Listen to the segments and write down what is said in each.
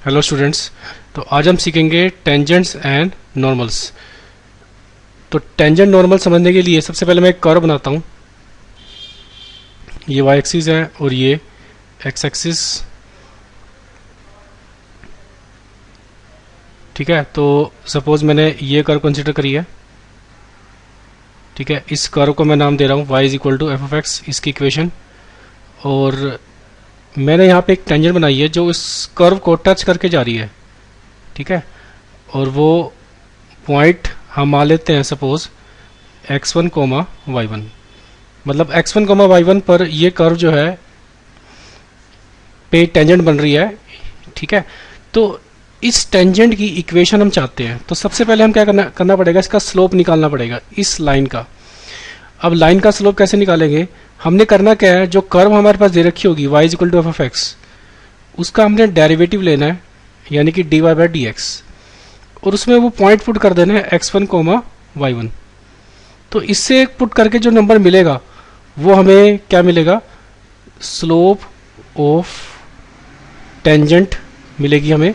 Hello students. तो आज हम सीखेंगे टेंजेंट्स एंड नॉर्मल्स। तो टेंजेंट नॉर्मल समझने के लिए सबसे पहले मैं एक कर्व बनाता हूँ। ये वाई एक्सिस है और ये एक्स एक्सिस। ठीक है, तो सपोज मैंने ये कर्व कंसीडर करी है। ठीक है, इस कर्व को मैं नाम दे रहा हूँ y is equal to f of x, इसकी इक्वेशन। और मैंने यहाँ पे एक टेंजेंट बनाई है जो इस कर्व को टच करके जा रही है। ठीक है, और वो पॉइंट हम मान लेते हैं सपोज x1 कोमा y1। मतलब x1 कोमा y1 पर ये कर्व जो है पे टेंजेंट बन रही है। ठीक है, तो इस टेंजेंट की इक्वेशन हम चाहते हैं। तो सबसे पहले हम क्या करना पड़ेगा, इसका स्लोप निकालना पड़ेगा इस लाइन का। अब लाइन का स्लोप कैसे निकालेंगे, हमने करना क्या है, जो कर्व हमारे पास दे रखी होगी y is equal to f of x, उसका हमने डेरिवेटिव लेना है, यानी कि dy बाई डी एक्स, और उसमें वो पॉइंट पुट कर देना है x1 कोमा y1। तो इससे पुट करके जो नंबर मिलेगा वो हमें क्या मिलेगा, स्लोप ऑफ टेंजेंट मिलेगी हमें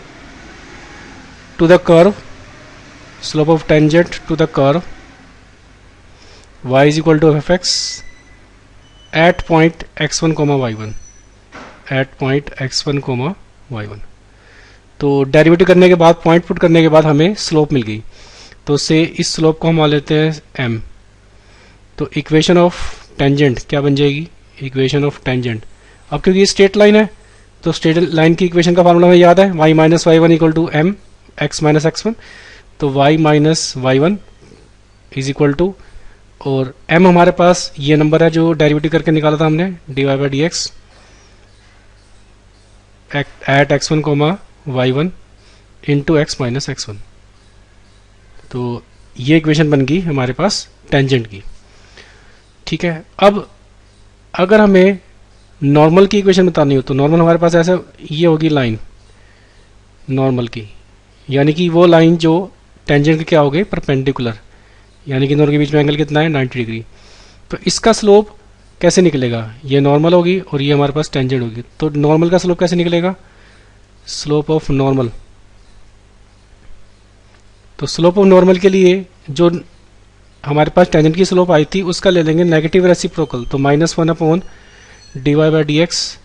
to the curve, slope of tangent to the curve y is equal to f of x at point x1 comma y1, at point x1 comma y1। तो डेरिवेटिव करने के बाद, पॉइंट पुट करने के बाद हमें स्लोप मिल गई। तो से इस स्लोप को हम मान लेते हैं m। तो इक्वेशन ऑफ टेंजेंट क्या बन जाएगी, इक्वेशन ऑफ टेंजेंट। अब क्योंकि ये स्ट्रेट लाइन है तो स्ट्रेट लाइन की इक्वेशन का फार्मूला हमें याद है, y minus y one equal to m x minus x one. तो y minus y one is equal to, और m हमारे पास ये नंबर है जो डेरिवेटिव करके निकाला था हमने, d y by d x at x one comma y one into x minus x one. तो ये इक्वेशन बन गई हमारे पास टेंजेंट की। ठीक है, अब अगर हमें नॉर्मल की इक्वेशन बतानी हो तो नॉर्मल हमारे पास ऐसे ये होगी लाइन नॉर्मल की, यानी कि वो लाइन जो टेंजेंट की क्या हो गई, परपेंडिकुलर, यानी कि दोनों के बीच में एंगल कितना है, 90 डिग्री। तो इसका स्लोप कैसे निकलेगा, ये नॉर्मल होगी और ये हमारे पास टेंजेंट होगी। तो नॉर्मल का स्लोप कैसे निकलेगा, स्लोप ऑफ नॉर्मल। तो स्लोप ऑफ नॉर्मल के लिए जो हमारे पास टेंजेंट की स्लोप आई थी उसका ले लेंगे नेगेटिव रेसिप्रोकल। तो minus one upon d y by d x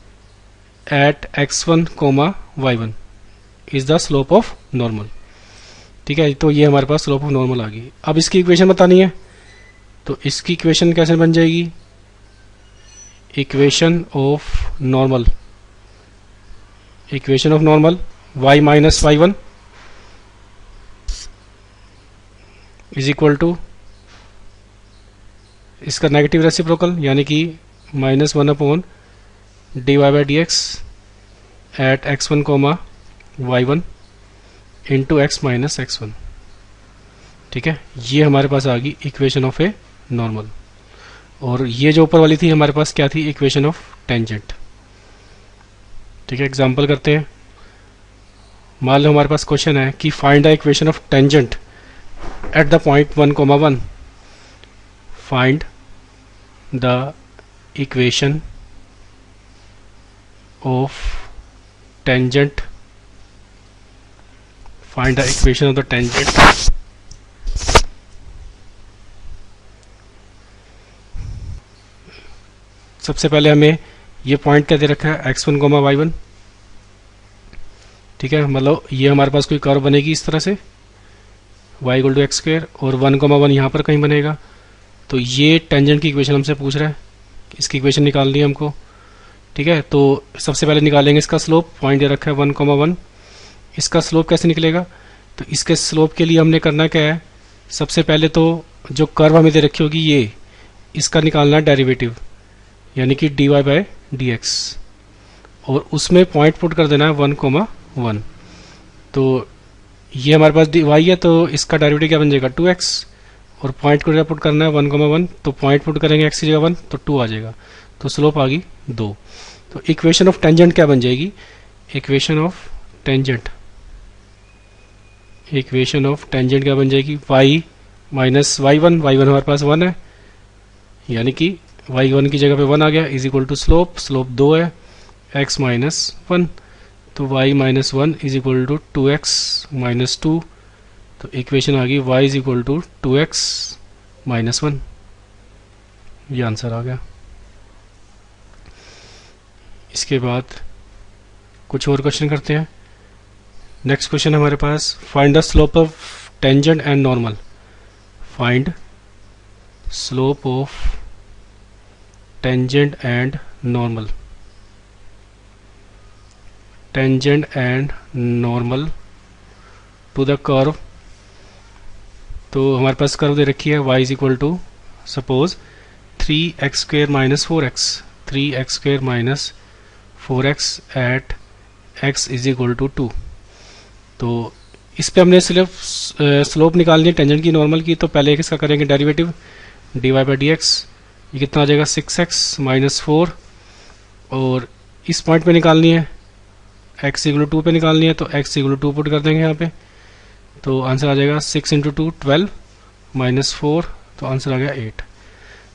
at x one comma y one is the slope of normal. ठीक है, तो ये हमारे पास स्लोप ऑफ नॉर्मल आ गई। अब इसकी इक्वेशन बतानी है, तो इसकी इक्वेशन कैसे बन जाएगी, equation of normal, equation of normal y minus y one is equal to इसका नेगेटिव रेसिप्रोकल, यानी कि minus one upon d y by d x at x one comma y one into x minus x one. ठीक है, ये हमारे पास आ गई equation of a normal. और ये जो ऊपर वाली थी हमारे पास क्या थी, इक्वेशन ऑफ टेंजेंट। ठीक है, एग्जांपल करते हैं। मान लो हमारे पास क्वेश्चन है कि find the equation of tangent at the point 1 comma 1। Find the equation of tangent, find the equation of the tangent सबसे पहले हमें ये पॉइंट क्या दे रखा है, x1 कोमा वाई वन। ठीक है, मतलब ये हमारे पास कोई कर्व बनेगी इस तरह से, y equal to x square, और 1 कोमा 1 यहाँ पर कहीं बनेगा। तो ये टेंजेंट की इक्वेशन हमसे पूछ रहा है, इसकी इक्वेशन निकालनी है हमको। ठीक है, तो सबसे पहले निकालेंगे इसका स्लोप, पॉइंट दे रखा है 1 कोमा 1। इसका स्लोप कैसे निकलेगा, तो इसके स्लोप के लिए हमने करना क्या है, सबसे पहले तो जो कर्व हमें दे रखी होगी ये, इसका निकालना है डेरिवेटिव, यानी कि d y by d x, और उसमें पॉइंट पुट कर देना है 1 कोमा 1। तो ये हमारे पास डी वाई है, तो इसका डेरिवेटिव क्या बन जाएगा, 2x, और पॉइंट को पुट करना है 1 कोमा 1। तो पॉइंट पुट करेंगे x की जगह 1 तो 2 आ जाएगा। तो स्लोप आ गई 2। तो इक्वेशन ऑफ टेंजेंट क्या बन जाएगी, equation of tangent, equation of tangent क्या बन जाएगी, y minus y one, y one हमारे पास 1 है, यानी कि y1 की जगह पे 1 आ गया, is equal to slope, slope 2 है, x माइनस 1। तो y minus one is equal to 2x minus two, तो इक्वेशन आ गई y is equal to 2x minus one. ये आंसर आ गया। इसके बाद कुछ और क्वेश्चन करते हैं। नेक्स्ट क्वेश्चन हमारे पास, find the slope of tangent and normal. Find slope of tangent and normal. Tangent and normal to the curve. तो हमारे पास कर्व दे रखी है y is equal to suppose 3x square minus 4x, 3x square minus 4x at x is equal to 2। तो इस पे हमने सिर्फ स्लोप निकालनी है टेंजेंट की नॉर्मल की, तो पहले इसका करेंगे derivative dy by d x. ये कितना आ जाएगा 6x माइनस 4, और इस पॉइंट पे निकालनी है x इक्वल टू 2 पे निकालनी है, तो x इक्वल टू 2 पुट कर देंगे यहाँ पे, तो आंसर आ जाएगा 6 इंटू 2 12 माइनस 4, तो आंसर आ गया 8।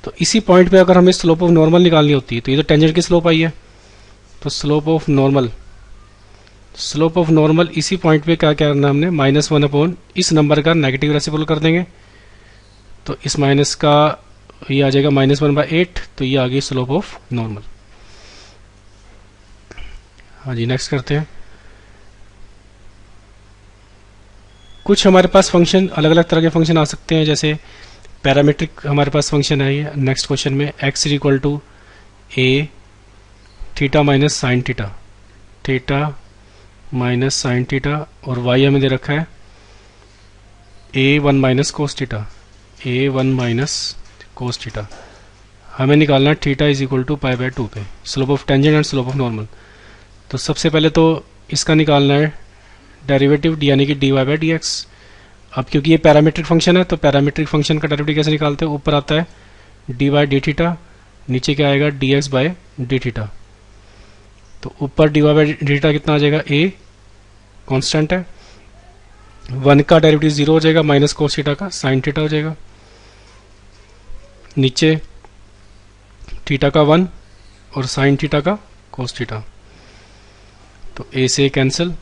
तो इसी पॉइंट पे अगर हमें स्लोप ऑफ नॉर्मल निकालनी होती है, तो ये तो टेंजेंट की स्लोप आई है, तो slope of normal, slope of normal इसी पॉइंट पे क्या करना है हमने, माइनस वन अपॉन इस नंबर का नेगेटिव रेसिप्रोकल कर देंगे, तो इस माइनस का ये आ जाएगा माइनस वन बाई 8, तो ये आ गई स्लोप ऑफ नॉर्मल। हाँ जी, नेक्स्ट करते हैं। कुछ हमारे पास फंक्शन, अलग अलग तरह के फंक्शन आ सकते हैं, जैसे पैरामीट्रिक हमारे पास फंक्शन है ये नेक्स्ट क्वेश्चन में, x is equal to a theta minus sine theta, theta minus sine theta, और y हमें दे रखा है a one minus cos theta, a one minus cos theta. हमें निकालना है theta is equal to pi by 2 पे, slope of tangent and slope of normal. तो सबसे पहले तो इसका निकालना है डेरिवेटिव यानी कि dy बाई डी एक्स। अब क्योंकि ये पैरामीट्रिक फंक्शन है, तो पैरामीट्रिक फंक्शन का डेरिवेटिव कैसे निकालते हैं, ऊपर आता है डी बाई डी थीटा, नीचे क्या आएगा d x by d theta. तो ऊपर d y by d theta कितना आ जाएगा, ए कांस्टेंट है, 1 का डेरिवेटिव 0 हो जाएगा, माइनस कोस थीटा का साइन थीटा हो जाएगा, नीचे थीटा का 1 और साइन थीटा का कोस थीटा, तो ए से कैंसिल,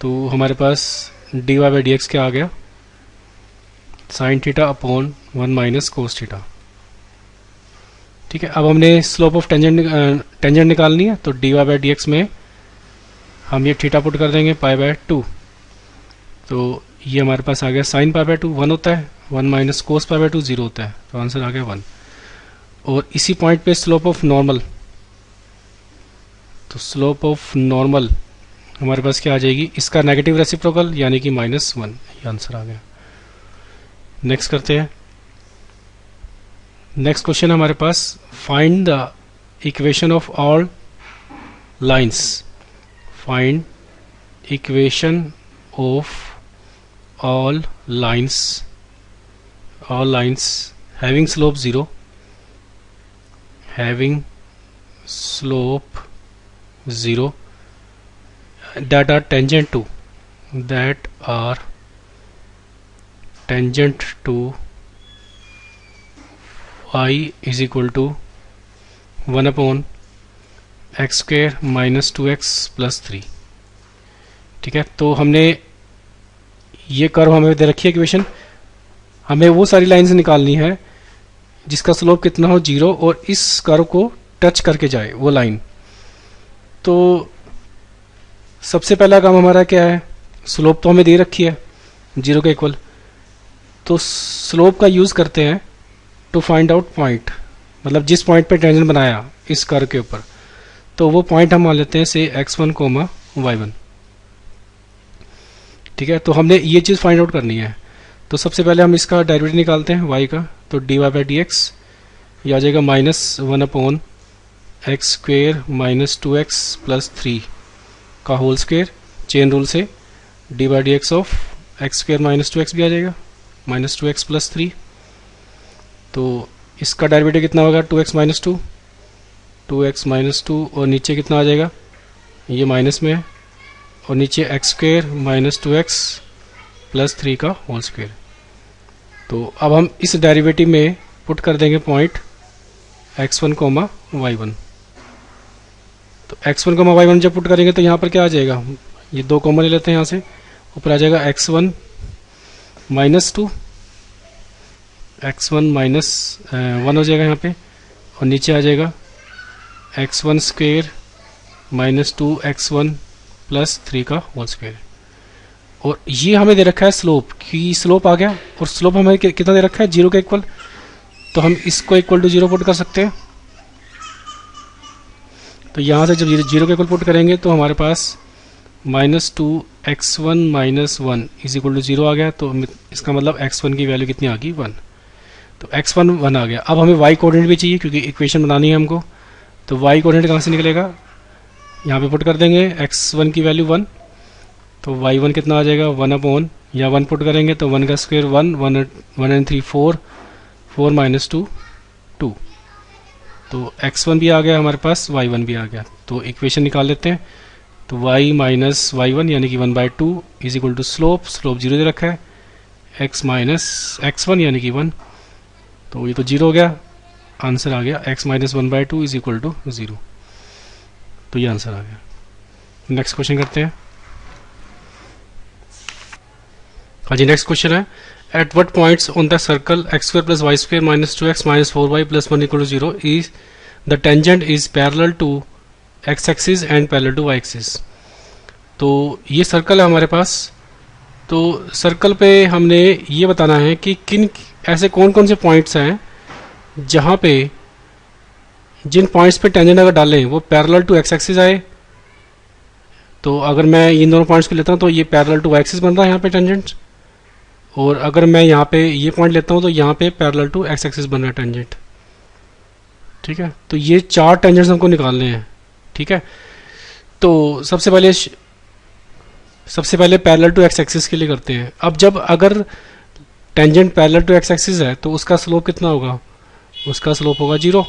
तो हमारे पास d y by d x क्या आ गया, sine theta upon 1 minus cos theta. ठीक है, अब हमने स्लोप ऑफ टेंजेंट निकालनी है, तो d y by d x में हम ये थीटा पुट कर देंगे पाई बाय 2, तो ये हमारे पास आ गया साइन पाई बाय 2 1 होता है, 1 माइनस कोस पाई बाय 2 0 होता है, तो आंसर आ गया 1। और इसी पॉइंट पे स्लोप ऑफ नॉर्मल, तो स्लोप ऑफ नॉर्मल हमारे पास क्या आ जाएगी, इसका नेगेटिव रेसिप्रोकल यानी कि -1, ये आंसर आ गया। नेक्स्ट करते हैं। नेक्स्ट क्वेश्चन हमारे पास, find the equation of all lines, find equation of all lines having slope 0, having slope 0 that are tangent to y is equal to 1 upon x square minus 2x plus 3। ठीक है, तो हमने ये curve हमें दे रखी है इक्वेशन, हमें वो सारी लाइंस निकालनी है जिसका स्लोप कितना हो 0 और इस कर्व को टच करके जाए वो लाइन। तो सबसे पहला काम हमारा क्या है, स्लोप तो हमें दे रखी है 0 के इक्वल, तो स्लोप का यूज़ करते हैं टू फाइंड आउट पॉइंट, मतलब जिस पॉइंट पे टेंजेंट बनाया इस कर्व के ऊपर, तो वो पॉइंट हम मान लेते हैं से x1, y1। ठीक है, तो हमने ये चीज़ फाइंड आउट करनी है, तो सबसे पहले हम इसका डेरिवेटिव निकालते हैं y का, तो d y by d x ये आ जाएगा -1 upon x square minus 2x plus 3 का होल स्क्वेयर, चेन रूल से d by d x of x square minus 2x भी आ जाएगा, माइनस 2x प्लस 3। तो इसका डेरिवेटिव कितना होगा 2x माइनस 2, 2x माइनस 2, और नीचे कितना आ जाएगा, ये माइनस में है, और नीचे x square minus 2x plus 3 का होल स्क्वेयर। तो अब हम इस डेरिवेटिव में पुट कर देंगे पॉइंट x1, y1। तो x1 को y1 जब पुट करेंगे तो यहाँ पर क्या आ जाएगा, ये 2 कॉमन ले लेते हैं यहाँ से, ऊपर आ जाएगा x1 माइनस 2, x1 माइनस 1 हो जाएगा यहाँ पे, और नीचे आ जाएगा x1 square minus 2x1 plus 3 का होल स्क्वेयर। और ये हमें दे रखा है स्लोप, कि स्लोप आ गया, और स्लोप हमें कितना दे रखा है, 0 के इक्वल, तो हम इसको इक्वल टू 0 पुट कर सकते हैं। तो यहाँ से जब 0 के इक्वल पुट करेंगे तो हमारे पास minus 2x1 minus 1 is equal to 0 आ गया। तो इसका मतलब x1 की वैल्यू कितनी आ गई, 1। तो x1 1 आ गया। अब हमें y कोऑर्डिनेट भी चाहिए क्योंकि इक्वेशन बनानी है हमको। तो y कोऑर्डिनेट कहाँ से निकलेगा, यहाँ पे पुट कर देंगे x1 की वैल्यू 1, तो y1 कितना आ जाएगा, 1/, या 1 पुट करेंगे तो 1 का स्क्वायर 1 एंड 3 4 माइनस 2 2। तो x1 भी आ गया हमारे पास, y1 भी आ गया। तो इक्वेशन निकाल लेते हैं। तो y माइनस y1 यानी कि 1/2 इज इक्वल टू स्लोप 0 दे रखा है, x माइनस x1 यानी कि 1, तो ये तो 0 हो गया, आंसर आ गया x minus 1/2 is equal to 0। तो ये आंसर आ गया। नेक्स्ट क्वेश्चन करते हैं। हाँ जी, नेक्स्ट क्वेश्चन है, at what points on the circle x square plus y square minus 2x minus 4y plus 1 equal to 0 is the tangent is parallel to x axis and parallel to y axis. तो ये circle है हमारे पास। तो circle पे हमने ये बताना है कि किन ऐसे कौन कौन से पॉइंट्स हैं जहाँ पे जिन पॉइंट्स पे टेंजेंट अगर डालें वो पैरेलल टू x एक्सिस आए। तो अगर मैं इन दोनों पॉइंट्स को लेता हूँ तो ये पैरेलल टू y एक्सिस बन रहा है यहाँ पे टेंजेंट, और अगर मैं यहाँ पे ये पॉइंट लेता हूँ तो यहाँ पे पैरेलल टू x एक्सिस बन रहा है टेंजेंट। ठीक है, तो ये 4 टेंजेंट्स हमको निकालने हैं। ठीक है, तो सबसे पहले पैरेलल टू x एक्सिस के लिए करते हैं। अब जब अगर tangent parallel to x axis है तो उसका स्लोप कितना होगा, उसका स्लोप होगा 0।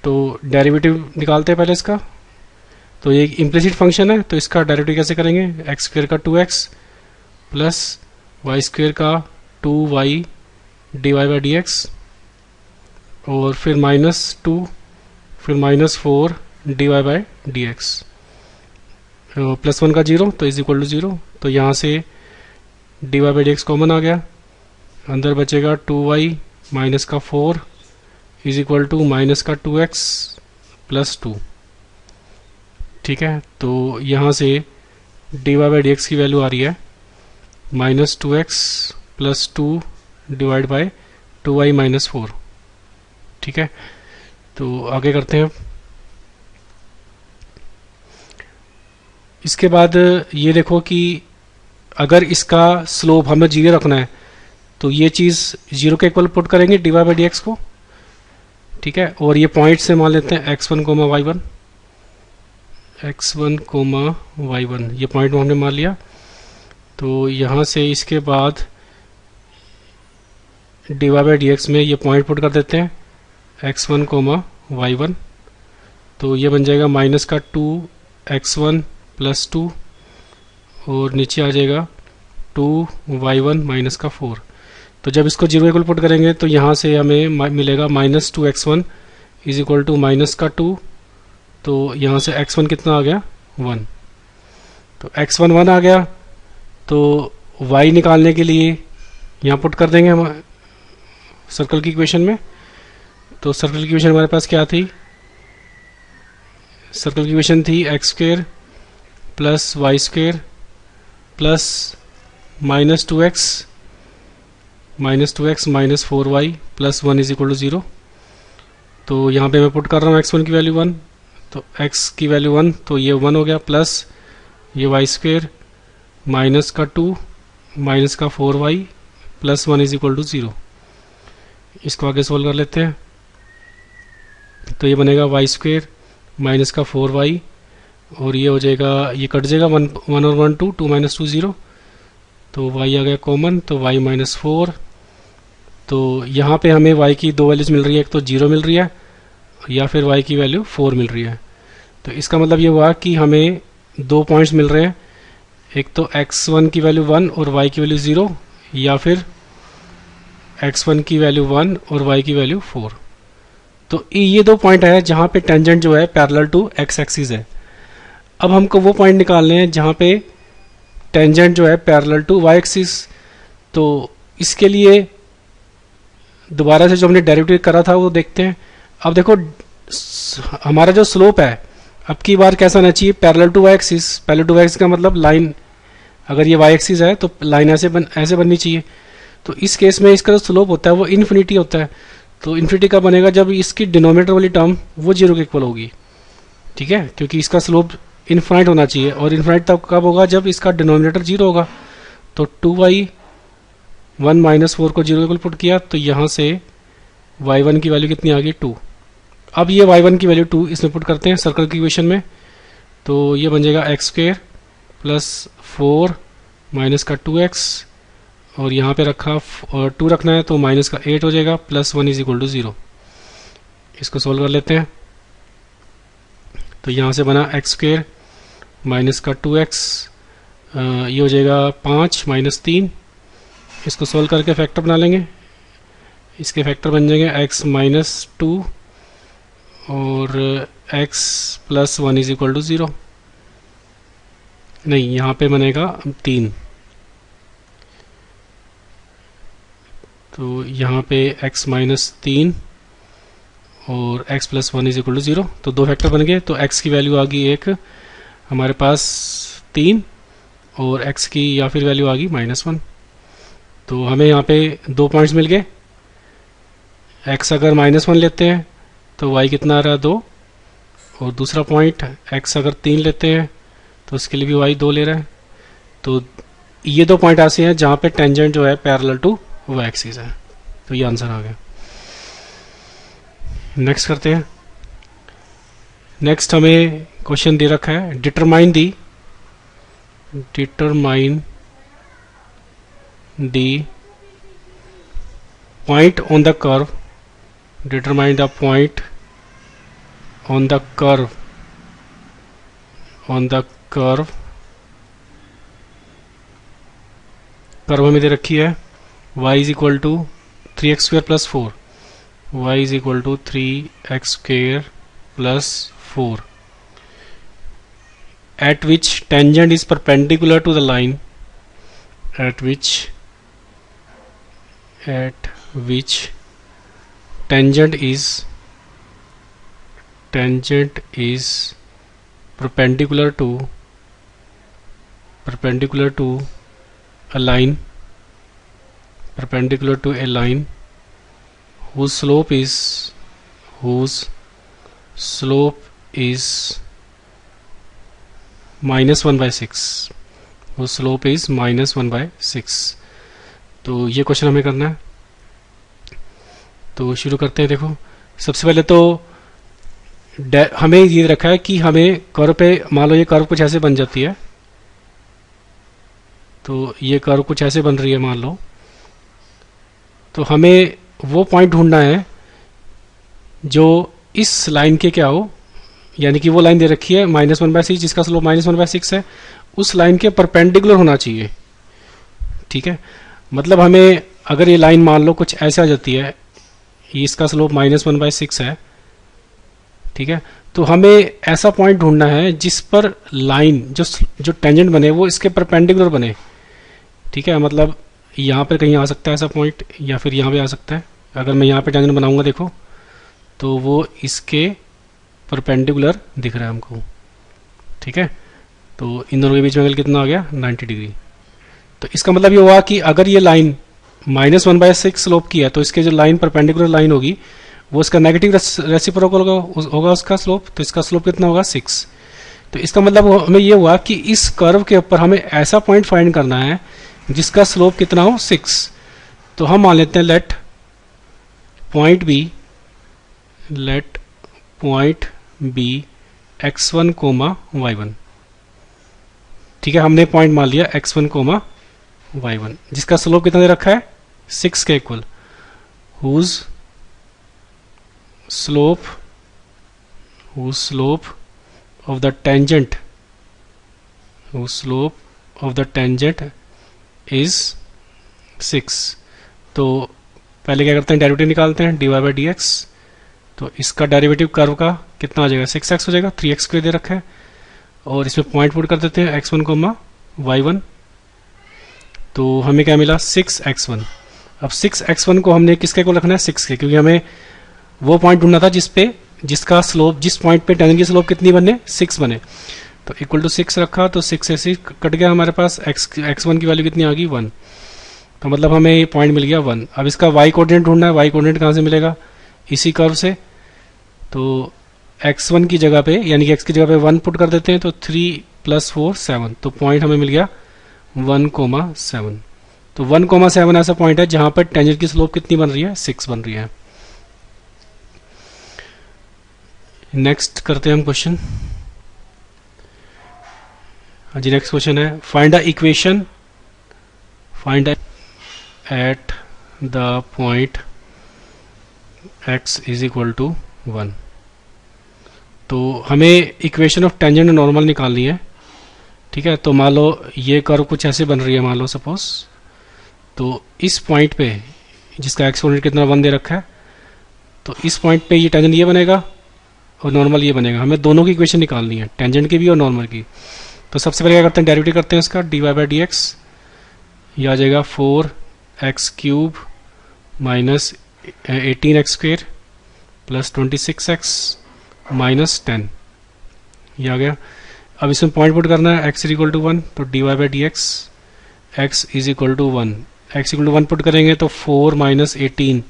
तो डेरिवेटिव निकालते हैं पहले इसका। तो ये इम्प्लिसिट फंक्शन है, तो इसका डेरिवेटिव कैसे करेंगे, एक्स स्क्वायर का 2x प्लस वाई स्क्वायर का 2y dy by d x, और फिर -2 फिर -4 dy by d x, plus 1 का 0 तो इज इक्वल टू 0। तो यहाँ से dy by d x common आ गया, अंदर बचेगा 2y माइनस का 4 इज इक्वल टू माइनस का 2x प्लस 2। ठीक है, तो यहाँ से dy बाई डी एक्स की वैल्यू आ रही है -2x plus 2 divide by 2y minus 4। ठीक है, तो आगे करते हैं। इसके बाद ये देखो कि अगर इसका स्लोप हमें 0 रखना है तो ये चीज़ 0 के इक्वल पुट करेंगे dy बाई डी एक्स को। ठीक है, और ये पॉइंट से मान लेते हैं x1 comma y1, x1 comma y1, ये पॉइंट हमने मान लिया। तो यहाँ से इसके बाद dy बाई डी एक्स में ये पॉइंट पुट कर देते हैं x1 कोमा y1, तो ये बन जाएगा माइनस का 2x1 प्लस 2, और नीचे आ जाएगा 2y1 माइनस का 4। तो जब इसको 0 इक्वल पुट करेंगे तो यहाँ से हमें मिलेगा -2x1 is equal to minus का 2। तो यहाँ से x1 कितना आ गया, 1। तो x1 1 आ गया। तो y निकालने के लिए यहाँ पुट कर देंगे हम सर्कल की इक्वेशन में। तो सर्कल की इक्वेशन हमारे पास क्या थी, सर्कल की इक्वेशन थी x square plus y square plus -2x minus 4y plus 1 is equal to 0। तो यहाँ पे मैं पुट कर रहा हूँ x1 की वैल्यू 1, तो x की वैल्यू 1, तो ये 1 हो गया, प्लस ये वाई स्क्वेयर माइनस का 2 माइनस का 4y plus 1 is equal to 0। इसको आगे सोल्व कर लेते हैं। तो ये बनेगा वाई स्क्वेयर माइनस का 4y, और ये हो जाएगा, ये कट जाएगा 1 और 1 2 माइनस 2 0, तो y आ गया कॉमन, तो y माइनस 4। तो यहाँ पे हमें y की 2 वैल्यूज मिल रही है, एक तो 0 मिल रही है या फिर y की वैल्यू 4 मिल रही है। तो इसका मतलब ये हुआ कि हमें 2 पॉइंट्स मिल रहे हैं, एक तो x1 की वैल्यू 1 और y की वैल्यू 0, या फिर x1 की वैल्यू 1 और y की वैल्यू 4। तो ये दो पॉइंट है जहाँ पे टेंजेंट जो है पैरेलल टू एक्स एक्सिस है। अब हमको वो पॉइंट निकालने हैं जहाँ पे टेंजेंट जो है पैरेलल टू वाई एक्सिस। तो इसके लिए दोबारा से जो हमने डेरिवेटिव करा था वो देखते हैं। अब देखो हमारा जो स्लोप है अब की बार कैसा आना चाहिए, parallel to y axis. Parallel to y axis का मतलब लाइन, अगर ये वाई एक्सिस है तो लाइन ऐसे बननी चाहिए। तो इस केस में इसका जो स्लोप होता है वो इन्फिनिटी होता है। तो इन्फिनिटी कब बनेगा, जब इसकी डिनोमिनेटर वाली टर्म वो जीरो के इक्वल होगी, ठीक है, क्योंकि इसका स्लोप इन्फाइनाइट होना चाहिए। और इन्फाइनाइट तब कब होगा, जब इसका डिनोमिनेटर जीरो होगा। तो 2y 1 माइनस 4 को जीरो के इक्वल पुट किया तो यहाँ से y1 की वैल्यू कितनी आ गई 2। अब ये y1 की वैल्यू 2 इसमें पुट करते हैं सर्कल की इक्वेशन में। तो ये बन जाएगा एक्स स्क्वेयर प्लस 4 माइनस का 2x, और यहाँ पे रखा 2 रखना है तो माइनस का 8 हो जाएगा, प्लस 1 इज इक्वल टू 0। इसको सोल्व कर लेते हैं। तो यहाँ से बना एक्स स्क्वेयर माइनस का 2x, ये हो जाएगा 5 माइनस 3। इसको सोल्व करके फैक्टर बना लेंगे। इसके फैक्टर बन जाएंगे x माइनस 2 और x plus 1 is equal to 0। नहीं, यहाँ पे बनेगा 3। तो यहाँ पे x माइनस 3 और x plus 1 is equal to 0। तो दो फैक्टर बन गए। तो x की वैल्यू आ गई एक हमारे पास 3 और x की या फिर वैल्यू आ गई -1। तो हमें यहाँ पे दो पॉइंट्स मिल गए। x अगर -1 लेते हैं तो y कितना आ रहा है 2, और दूसरा पॉइंट x अगर 3 लेते हैं तो उसके लिए भी y 2 ले रहा है। तो ये दो पॉइंट ऐसे हैं जहाँ पे टेंजेंट जो है पैरेलल टू वाई एक्सिस है। तो ये आंसर आ गया। नेक्स्ट करते हैं। नेक्स्ट हमें क्वेश्चन दे रखा है determine the point on the curve, determine the point on the curve हमें दे रखी है y is equal to 3x square plus 4, y is equal to 3x square plus 4, at which tangent is perpendicular to the line, at which tangent is perpendicular to a line whose slope is -1/6, whose slope is -1/6। तो ये question हमें करना है। तो शुरू करते हैं। देखो सबसे पहले तो हमें ये रखा है कि हमें कर्व पे, मान लो ये कर्व कुछ ऐसे बन जाती है। तो ये कर्व कुछ ऐसे बन रही है मान लो। तो हमें वो पॉइंट ढूंढना है जो इस लाइन के क्या हो, यानी कि वो लाइन दे रखी है -1/6 जिसका स्लोप -1/6 है, उस लाइन के परपेंडिकुलर होना चाहिए। ठीक है, मतलब हमें अगर ये लाइन मान लो कुछ ऐसे आ जाती है, इसका स्लोप -1/6 है, ठीक है, तो हमें ऐसा पॉइंट ढूंढना है जिस पर लाइन जो टेंजेंट बने वो इसके परपेंडिकुलर बने। ठीक है, मतलब यहाँ पर कहीं आ सकता है ऐसा पॉइंट, या फिर यहाँ पे आ सकता है। अगर मैं यहाँ पे टेंजेंट बनाऊंगा देखो तो वो इसके परपेंडिकुलर दिख रहा है हमको। ठीक है, तो इन दोनों के बीच में एंगल कितना आ गया 90 डिग्री। तो इसका मतलब ये हुआ कि अगर ये लाइन -1/6 स्लोप की है तो इसके जो लाइन परपेंडिकुलर लाइन होगी वो इसका नेगेटिव रेसिप्रोकल होगा उसका स्लोप। तो इसका स्लोप कितना होगा 6। तो इसका मतलब हमें ये हुआ कि इस कर्व के ऊपर हमें ऐसा पॉइंट फाइंड करना है जिसका स्लोप कितना हो 6। तो हम मान लेते हैं let point B x1, y1। ठीक है, हमने पॉइंट मान लिया x1, y1 जिसका स्लोप कितना दे रखा है 6 के equal, whose slope of the tangent is 6। तो पहले क्या करते हैं, डेरिवेटिव निकालते हैं dy/dx। तो इसका डेरिवेटिव कर्व का कितना आ जाएगा, 6x हो जाएगा, 3x स्क्वायर दे रखा है, और इसमें पॉइंट पुट कर देते हैं x1 कोमा y1, तो हमें क्या मिला 6x1। अब 6x1 को हमने किसके को रखना है, 6 के, क्योंकि हमें वो पॉइंट ढूंढना था जिसका स्लोप, जिस पॉइंट पे टेंजेंट की स्लोप कितनी बने, 6 बने। तो इक्वल टू 6 रखा, तो 6 ऐसे कट गया, हमारे पास x1 की वैल्यू कितनी आ गई 1, तो मतलब हमें ये पॉइंट मिल गया 1। अब इसका y कोऑर्डिनेट ढूंढना है, y कोऑर्डिनेट कहाँ से मिलेगा, इसी कर्व से। तो x1 की जगह पे, यानी कि x की जगह पे 1 पुट कर देते हैं, तो 3 + 4 7, तो पॉइंट हमें मिल गया 1,7। तो 1,7 ऐसा पॉइंट है जहां पर टेंजेंट की स्लोप कितनी बन रही है, 6 बन रही है। नेक्स्ट करते हैं हम क्वेश्चन। हाँ जी, नेक्स्ट क्वेश्चन है find the equation eight the point x = 1। तो हमें इक्वेशन ऑफ टेंजेंट नॉर्मल निकालनी है, ठीक है। तो मान लो ये कर्व कुछ ऐसे बन रही है, मान लो सपोज, तो इस पॉइंट पे जिसका x कोऑर्डिनेट कितना 1 दे रखा है, तो इस पॉइंट पे ये टेंजेंट ये बनेगा और नॉर्मल ये बनेगा। हमें दोनों की इक्वेशन निकालनी है, टेंजेंट की भी और नॉर्मल की। तो सबसे पहले क्या करते हैं, डेरिवेटिव करते हैं इसका, dy/dx, ये आ जाएगा 4x³ - 18x² + 26x - 10, ये आ गया। अब इसमें पॉइंट पुट करना है, x = 1, तो dy/dx x = 1, x = 1 पुट करेंगे तो 4 - 18,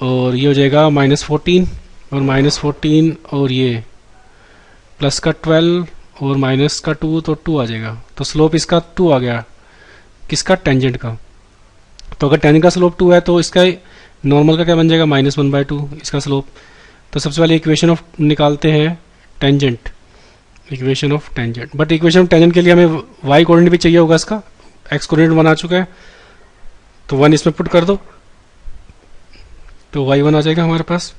और ये हो जाएगा -14, और -14 और ये प्लस का 12 और माइनस का 2, तो 2 आ जाएगा। तो स्लोप इसका 2 आ गया, किसका, टेंजेंट का। तो अगर टेंजेंट का स्लोप 2 है तो इसका नॉर्मल का क्या बन जाएगा, -1/2 इसका स्लोप। तो सबसे पहले इक्वेशन ऑफ निकालते हैं tangent, equation of tangent. But equation of tangent के लिए हमें y कोऑर्डिनेट भी चाहिए होगा, इसका x कोऑर्डिनेट 1 आ चुका है, तो 1 इसमें पुट कर दो, तो y1 आ जाएगा हमारे पास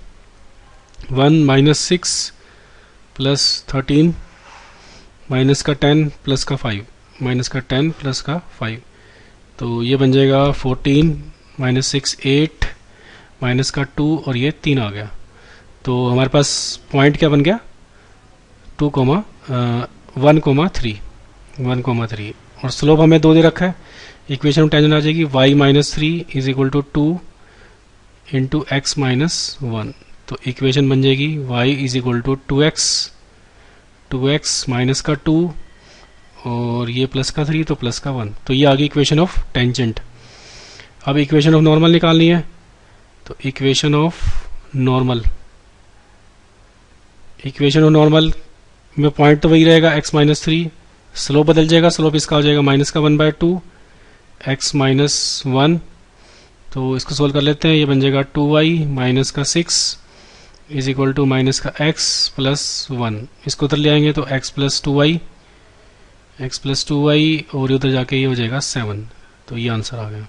1 - 6 + 13 माइनस का 10 प्लस का 5, माइनस का 10 प्लस का 5, तो ये बन जाएगा 14 - 6 8 माइनस का 2 और ये 3 आ गया। तो हमारे पास पॉइंट क्या बन गया, 1,3 और स्लोप हमें 2 दे रखा है। इक्वेशन में टेंजेंट आ जाएगी y - 3 = 2 × x - 1, तो इक्वेशन बन जाएगी y = 2x माइनस का 2 और ये प्लस का 3, तो प्लस का 1, तो ये आ गई इक्वेशन ऑफ टेंजेंट। अब इक्वेशन ऑफ नॉर्मल निकालनी है, तो इक्वेशन ऑफ नॉर्मल में पॉइंट तो वही रहेगा x - 3, स्लोप बदल जाएगा, स्लोप इसका हो जाएगा माइनस का 1/2 x - 1, तो इसको सोल्व कर लेते हैं, ये बन जाएगा 2y माइनस का 6 = माइनस का x + 1, इसको उधर ले आएंगे तो x + 2y और उधर जाके ये हो जाएगा 7, तो ये आंसर आ गया।